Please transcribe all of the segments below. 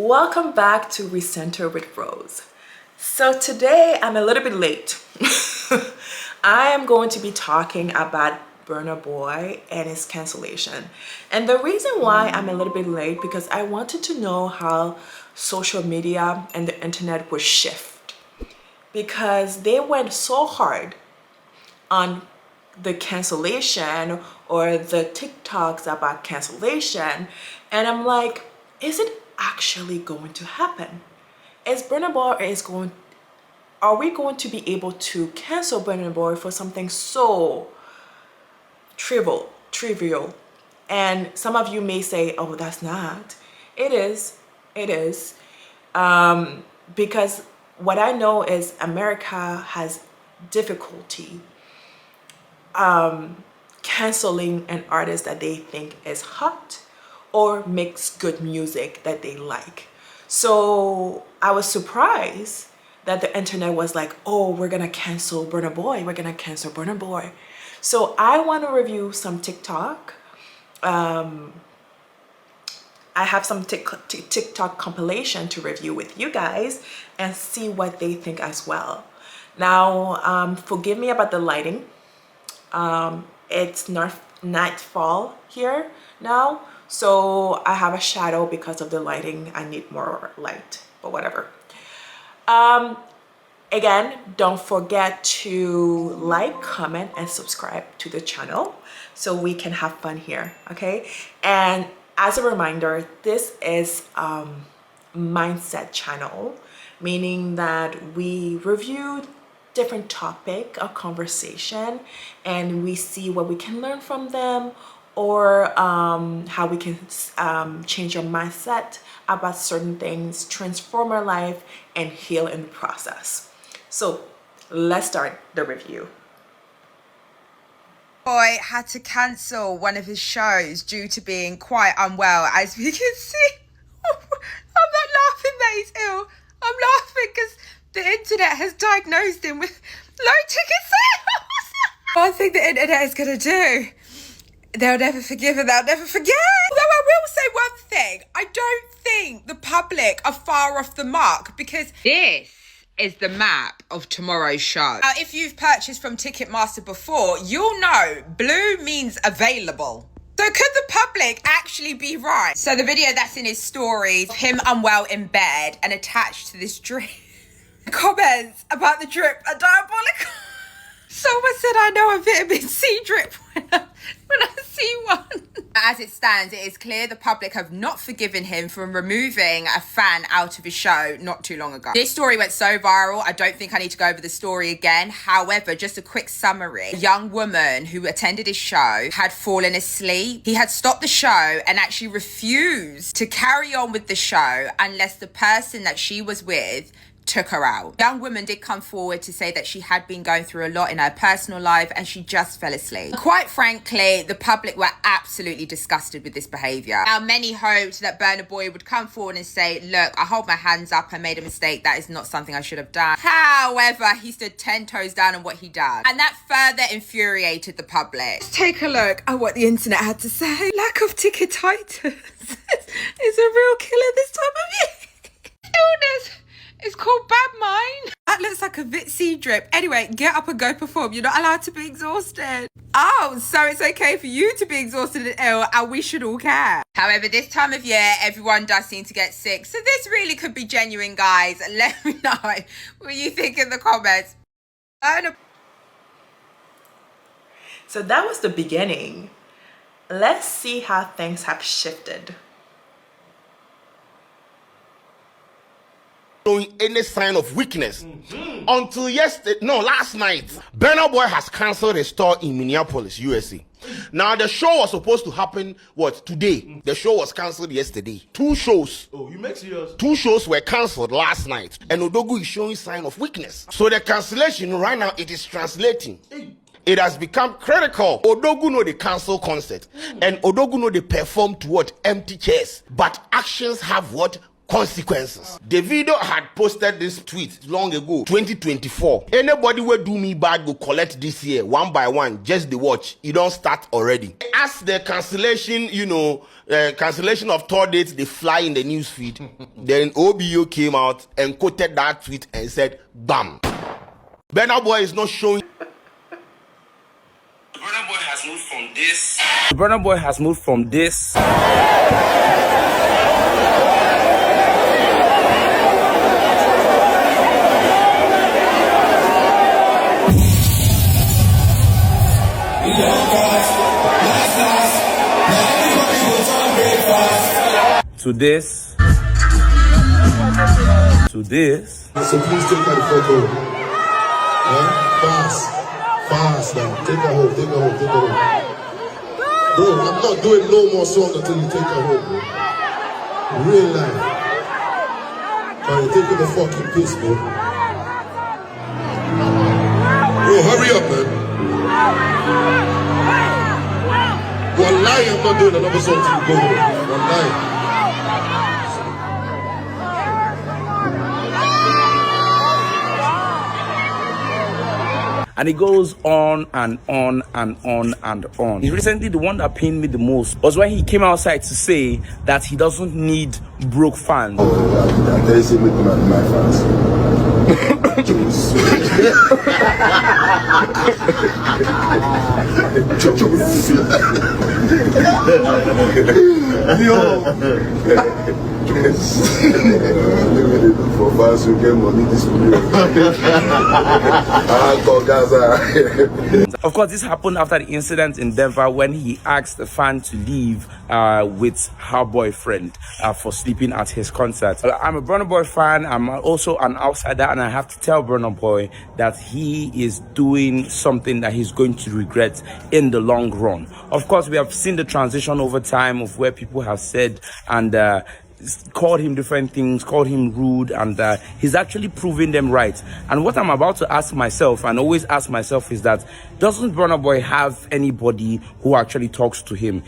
Welcome back to Recenter with Rose. So today I'm a little bit late. I am going to be talking about Burna Boy and his cancellation. And the reason why I'm a little bit late because I wanted to know how social media and the internet would shift, because they went so hard on the cancellation or the TikToks about cancellation, and I'm like, is it actually going to happen? Are we going to be able to cancel Burna Boy for something so trivial? And some of you may say, oh, that's not. It is. Because what I know is America has difficulty canceling an artist that they think is hot or makes good music that they like. So I was surprised that the internet was like, oh, we're gonna cancel Burna Boy. So I want to review some TikTok. I have some TikTok compilation to review with you guys and see what they think as well. Now, forgive me about the lighting. It's nightfall here now, so I have a shadow because of the lighting. I need more light, but whatever. Again, don't forget to like, comment, and subscribe to the channel so we can have fun here, okay? And as a reminder, this is mindset channel, meaning that we review different topic of conversation and we see what we can learn from them, or how we can change our mindset about certain things, transform our life, and heal in the process. So let's start the review. Boy had to cancel one of his shows due to being quite unwell, as we can see. I'm not laughing that he's ill. I'm laughing because the internet has diagnosed him with low ticket sales. One thing the internet is going to do, they'll never forgive and they'll never forget. Although I will say one thing, I don't think the public are far off the mark, because this is the map of tomorrow's show. Now, if you've purchased from Ticketmaster before, you'll know blue means available. So could the public actually be right? So the video that's in his story of him unwell in bed and attached to this drip. Comments about the drip are diabolical. Someone said I know a vitamin C drip when I see one. As it stands, it is clear the public have not forgiven him for removing a fan out of his show not too long ago. This story went so viral, I don't think I need to go over the story again. However, just a quick summary. A young woman who attended his show had fallen asleep. He had stopped the show and actually refused to carry on with the show unless the person that she was with took her out. The young woman did come forward to say that she had been going through a lot in her personal life and she just fell asleep. Quite frankly, the public were absolutely disgusted with this behaviour. Now, many hoped that Burna Boy would come forward and say, look, I hold my hands up, I made a mistake, that is not something I should have done. However, he stood 10 toes down on what he done, and that further infuriated the public. Let's take a look at what the internet had to say. Lack of ticketitis is a real killer this time of year. Illness. It's called bad mind. That looks like a Vit C drip. Anyway, get up and go perform. You're not allowed to be exhausted. Oh, so it's okay for you to be exhausted and ill, and we should all care. However, this time of year, everyone does seem to get sick. So this really could be genuine, guys. Let me know what you think in the comments. So that was the beginning. Let's see how things have shifted. Showing any sign of weakness until last night, Burna Boy has cancelled his tour in Minneapolis, USA. Now the show was supposed to happen today. The show was cancelled yesterday. 2 shows. Oh, you make serious? 2 shows were cancelled last night, and Odogu is showing sign of weakness. So the cancellation right now, it is translating. It has become critical. Odogu know they cancel concert, and Odogu know they perform to empty chairs. But actions have consequences. Davido had posted this tweet long ago, 2024. Anybody will do me bad go collect this year, one by one, just the watch. You don't start already. As the cancellation, cancellation of tour dates, they fly in the news feed. Then OBO came out and quoted that tweet and said, bam. Burna Boy is not showing. Burna Boy has moved from this. Burna Boy has moved from this. To this. To this. So please take out the photo. Yeah? Fast now. Take her home, take her home, take her home. Bro, I'm not doing no more song until you take her home, bro. Real life. Can you take the fucking piss, bro? Bro, hurry up, man. Wallahi, I'm not doing another song till you go home. Wallahi. And it goes on and on and on and on. Recently, the one that pained me the most was when he came outside to say that he doesn't need broke fans. There is a with my fans. For fans who get money this Of course, this happened after the incident in Denver when he asked a fan to leave with her boyfriend for sleeping at his concert. I'm a Burna Boy fan. I'm also an outsider, and I have to tell Burna Boy that he is doing something that he's going to regret in the long run. Of course, we have seen the transition over time of where people have said and called him different things, called him rude, and he's actually proving them right. And what I'm about to ask myself, and always ask myself, is that doesn't Burna Boy have anybody who actually talks to him?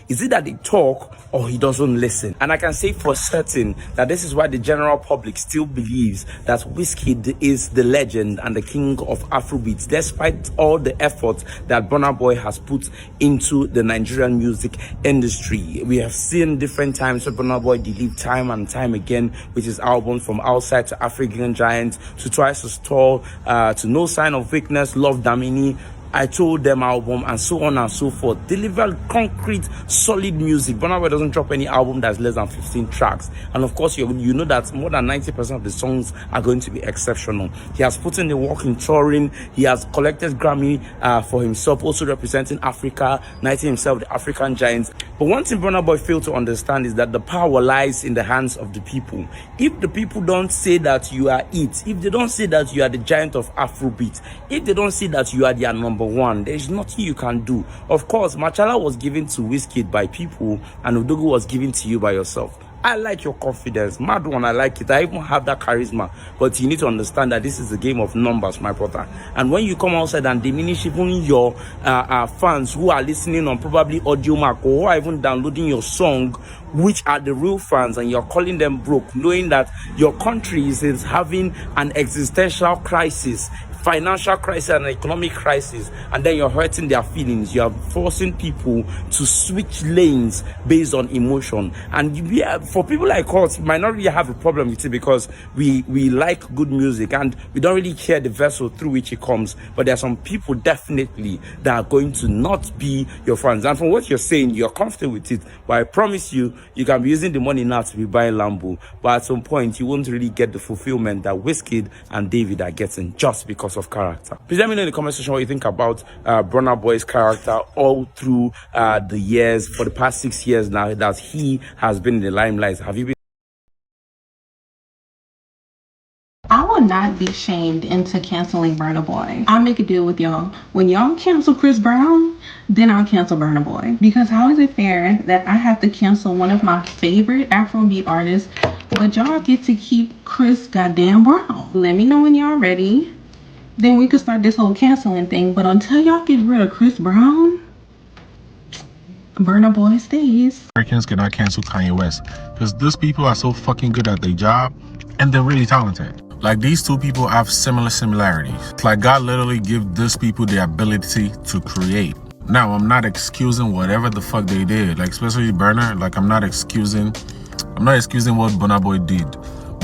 Is it that they talk or he doesn't listen? And I can say for certain that this is why the general public still believes that Wizkid is the legend and the king of Afrobeats, despite all the effort that Burna Boy has put into the Nigerian music industry. We have seen different times where Burna Boy delivered time and time again with his albums, from Outside to African Giant to Twice as Tall to No Sign of Weakness, Love Damini, I Told Them album, and so on and so forth. Delivered concrete, solid music. Burna Boy doesn't drop any album that's less than 15 tracks. And of course, you know that more than 90% of the songs are going to be exceptional. He has put in the work in touring. He has collected Grammy for himself, also representing Africa, knighting himself the African Giants. But one thing Burna Boy failed to understand is that the power lies in the hands of the people. If the people don't say that you are it, if they don't say that you are the giant of Afrobeat, if they don't say that you are their number one, there is nothing you can do. Of course, Machala was given to Wizkid by people, and Udogu was given to you by yourself. I like your confidence, mad one. I like it. I even have that charisma, but you need to understand that this is a game of numbers, my brother. And when you come outside and diminish even your fans who are listening on probably Audio Mac, or who are even downloading your song, which are the real fans, and you're calling them broke, knowing that your country is having an existential crisis, financial crisis and economic crisis, and then you're hurting their feelings. You are forcing people to switch lanes based on emotion. And for people like us, we might not really have a problem with it, because we like good music and we don't really care the vessel through which it comes. But there are some people definitely that are going to not be your fans, and from what you're saying, you're comfortable with it. But I promise you, you can be using the money now to be buying Lambo, but at some point you won't really get the fulfillment that Wizkid and David are getting just because of character. Please let me know in the comment section what you think about Burna Boy's character all through the years, for the past 6 years now that he has been in the limelight. Have you been? I will not be shamed into canceling Burna Boy. I'll make a deal with y'all. When y'all cancel Chris Brown, then I'll cancel Burna Boy. Because how is it fair that I have to cancel one of my favorite Afrobeat artists, but y'all get to keep Chris goddamn Brown? Let me know when y'all ready. Then we could start this whole canceling thing. But until y'all get rid of Chris Brown, Burna Boy stays. Americans cannot cancel Kanye West because these people are so fucking good at their job and they're really talented. Like these two people have similarities. It's like God literally give these people the ability to create. Now, I'm not excusing whatever the fuck they did, like especially Burna. Like I'm not excusing what Burna Boy did,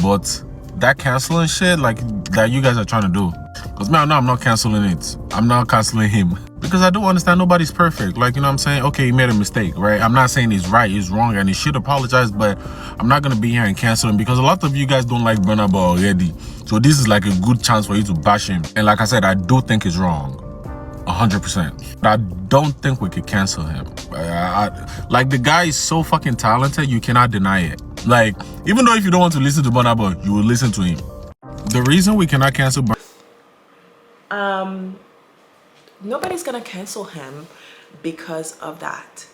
but that canceling shit, like that you guys are trying to do. Because man, no, I'm not canceling it. I'm not canceling him. Because I do understand nobody's perfect. Like, you know what I'm saying? Okay, he made a mistake, right? I'm not saying he's right, he's wrong, and he should apologize, but I'm not going to be here and cancel him because a lot of you guys don't like Burna Boy already. So this is like a good chance for you to bash him. And like I said, I do think he's wrong. 100%. But I don't think we could cancel him. Like, the guy is so fucking talented, you cannot deny it. Like, even though if you don't want to listen to Burna Boy, you will listen to him. The reason we cannot cancel nobody's gonna cancel him because of that,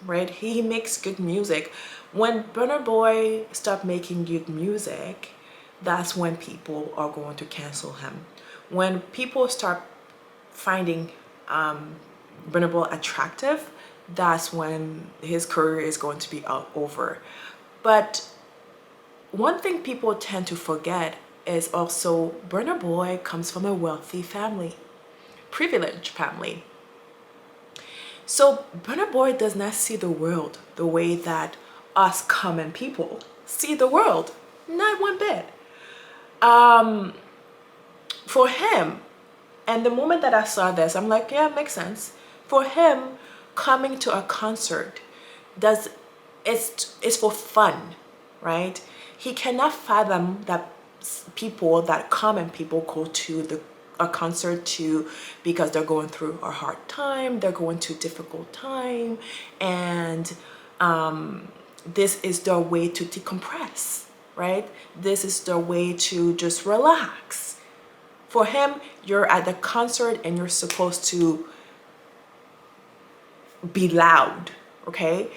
right? He makes good music. When Burna Boy stopped making good music, that's when people are going to cancel him. When people start finding Burna Boy attractive, that's when his career is going to be over. But one thing people tend to forget is also Burna Boy comes from a wealthy family, privileged family. So Burna Boy does not see the world the way that us common people see the world, not one bit. For him, and the moment that I saw this, I'm like, yeah, it makes sense. For him, coming to a concert it's for fun, right? He cannot fathom that common people go to a concert because they're going through a hard time, they're going through a difficult time, and this is their way to decompress, right? This is their way to just relax. For him, you're at the concert and you're supposed to be loud, okay?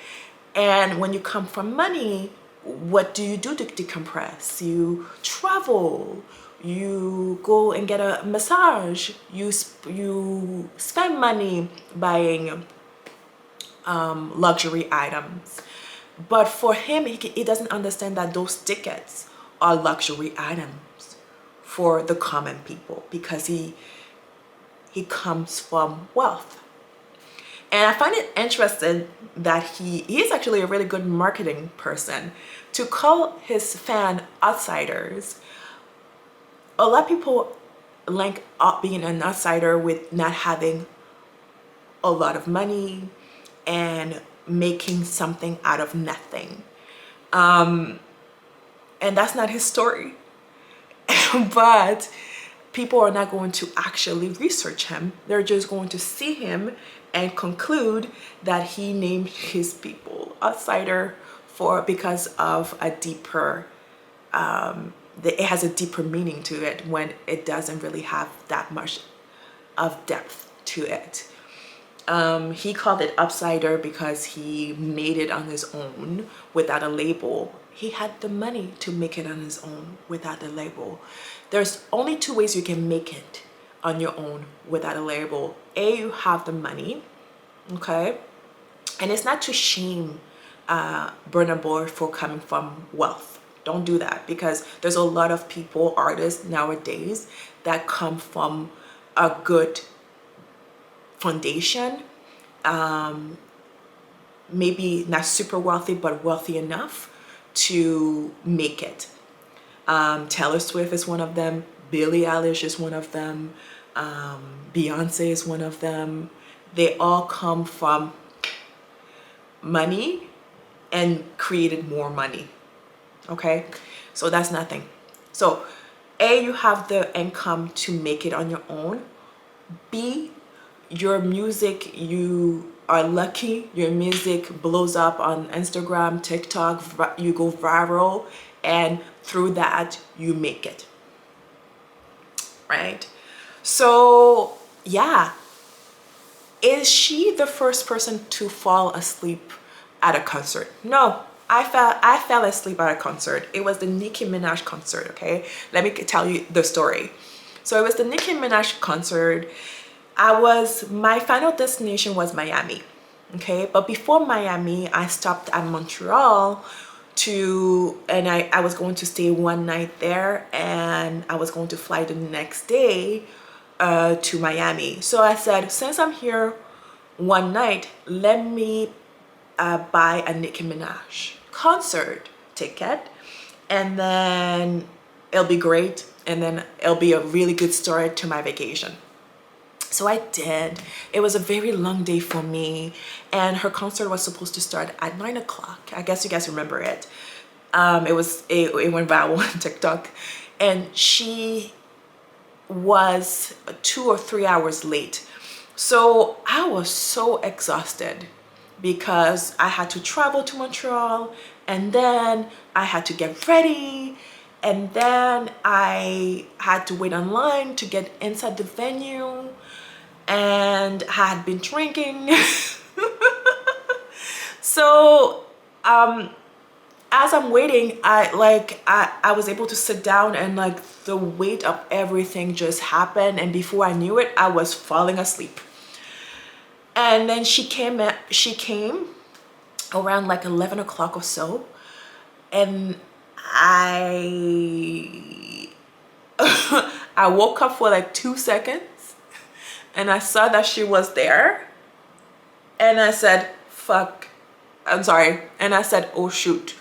And when you come from money, what do you do to decompress? You travel, you go and get a massage, you spend money buying luxury items. But for him, he doesn't understand that those tickets are luxury items for the common people because he comes from wealth. And I find it interesting that he is actually a really good marketing person to call his fan outsiders. A lot of people link up being an outsider with not having a lot of money and making something out of nothing. And that's not his story. But people are not going to actually research him. They're just going to see him and conclude that he named his people outsider because of a deeper, it has a deeper meaning to it when it doesn't really have that much of depth to it. He called it outsider because he made it on his own without a label. He had the money to make it on his own without the label. There's only two ways you can make it on your own without a label. You have the money, okay? And it's not to shame Burna Boy for coming from wealth. Don't do that, because there's a lot of people, artists nowadays, that come from a good foundation, maybe not super wealthy, but wealthy enough to make it. Taylor Swift is one of them. Billie Eilish is one of them. Beyonce is one of them. They all come from money and created more money. Okay, so that's nothing. So you have the income to make it on your own. B, your music, you are lucky your music blows up on Instagram, TikTok, you go viral, and through that you make it, right? So yeah, is she the first person to fall asleep at a concert? No, I fell asleep at a concert. It was the Nicki Minaj concert, okay? Let me tell you the story. So it was the Nicki Minaj concert. My final destination was Miami, Okay, but before Miami, I stopped at Montreal and I was going to stay one night there, and I was going to fly the next day to Miami. So I said, since I'm here one night, let me buy a Nicki Minaj concert ticket, and then it'll be great, and then it'll be a really good start to my vacation. So I did. It was a very long day for me, and her concert was supposed to start at 9 o'clock. I guess you guys remember it. It went viral on TikTok, and she was 2 or 3 hours late. So I was so exhausted because I had to travel to Montreal, and then I had to get ready, and then I had to wait online to get inside the venue, and had been drinking. So as I'm waiting, I was able to sit down, and like the weight of everything just happened, and before I knew it, I was falling asleep. And then she came around like 11 o'clock or so, and I I woke up for like 2 seconds, and I saw that she was there, and I said, fuck, I'm sorry, and I said, oh shoot.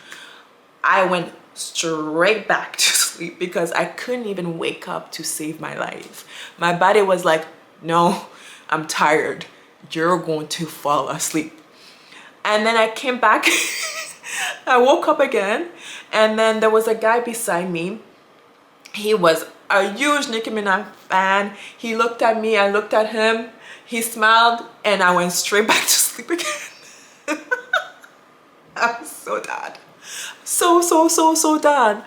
I went straight back to sleep because I couldn't even wake up to save my life. My body was like, no, I'm tired, you're going to fall asleep. And then I came back. I woke up again, and then there was a guy beside me. He was a huge Nicki Minaj fan. He looked at me, I looked at him, he smiled, and I went straight back to sleep again. I was so done. So done.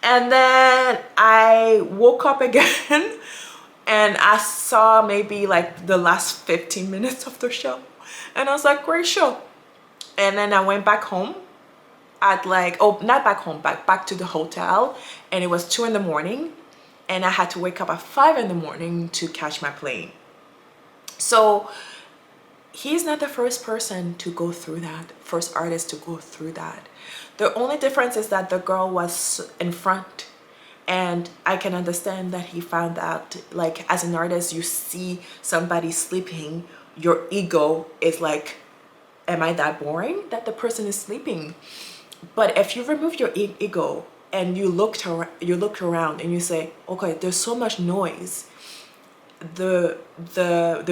And then I woke up again, and I saw maybe like the last 15 minutes of the show, and I was like, great show. And then I went back home at like, oh, not back home, back to the hotel, and it was 2 in the morning, and I had to wake up at 5 in the morning to catch my plane. So he's not the first person to go through that, first artist to go through that. The only difference is that the girl was in front, and I can understand that he found out, like, as an artist, you see somebody sleeping, your ego is like, am I that boring that the person is sleeping? But if you remove your ego and you look around and you say, okay, there's so much noise, the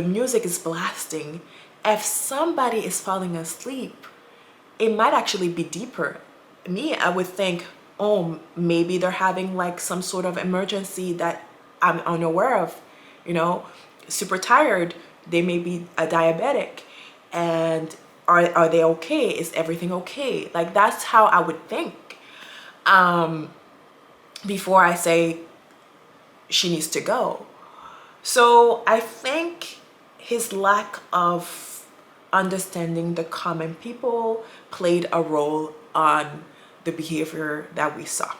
music is blasting, if somebody is falling asleep, it might actually be deeper. Me, I would think, oh, maybe they're having like some sort of emergency that I'm unaware of, you know, super tired, they may be a diabetic, and are they okay? Is everything okay? Like, that's how I would think before I say she needs to go. So I think his lack of understanding the common people played a role on the behavior that we saw.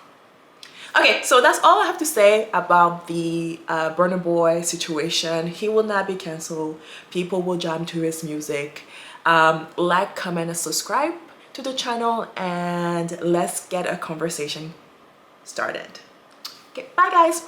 Okay, so that's all I have to say about the Burna Boy situation. He will not be canceled. People will jam to his music. Like, comment, and subscribe to the channel, and let's get a conversation started. Okay, bye guys.